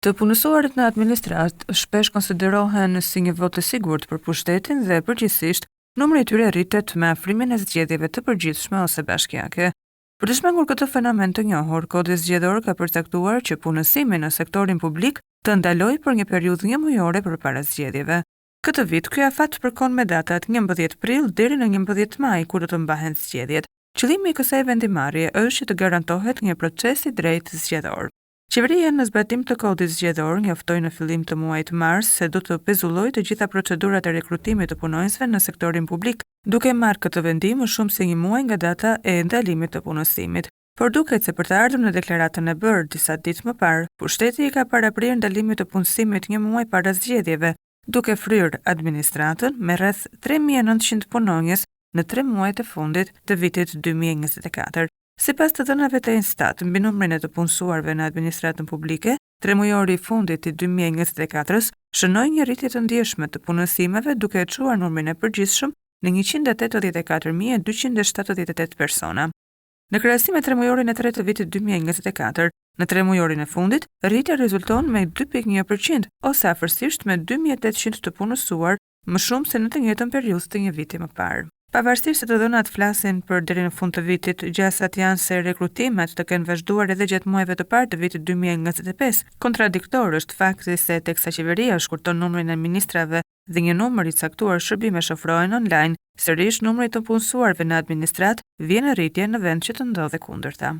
Të punësuarit në administrat shpesh konsiderohen si një vot të sigurt për pushtetin dhe përgjithsisht numri i tyre rritet me afrimin e zgjedhjeve të përgjithshme ose bashkiake. Për të shmangur këtë fenomen të njohur, Kodi zgjedhor ka përcaktuar që punësimi në sektorin publik të ndalojë për një periudhë njëmujore përpara zgjedhjeve. Këtë vit, ky afat përkon me datat 11 prill deri në 11 maj, kur do të mbahen zgjedhjet. Qëllimi i kësaj vendimarrje është që të garantohet një proces i drejtë zgjedhor. Qeveria në zbatim të kodit zgjedhor njoftoi në fillim të muajit mars se do të pezullojë të gjitha procedurat e rekrutimit të punonjësve në sektorin publik, duke marrë këtë vendim më shumë se një muaj nga data e ndalimit të punësimit. Por duket se për të ardhur në deklaratën e bërë disa ditë më parë, pushteti i ka paraprirë ndalimin të punësimit një muaj para zgjedhjeve, duke fryrë administratën me rreth 3900 punonjës në 3 muajt e fundit të vitit 2024. Sipas të dhënave të Instat, mbi numrin e të punësuarve në administratën publike, tremujori i fundit i 2024-s shënoi një rritje të ndjeshme të punësimeve, duke e çuar numrin e përgjithshëm në 184.278 persona. Në krahasim me tremujorin e tretë të vitit 2024, në tremujorin e fundit, rritja rezulton me 2.1% ose afërsisht me 2800 të punësuar, më shumë se në të njëjtën periudhë të një viti më parë. Pavarësisht se të dhënat flasin për deri në fund të vitit, gjasat janë se rekrutimet të kenë vazhduar edhe gjatë muajve të parë të vitit 2025. Kontradiktor është fakti se teksa qeveria shkurton numrin e ministrave dhe një numër i caktuar shërbime shofrohen online, sërish numri të punësuarve në administrat vjen në rritje në vend që të ndodhe kundërta.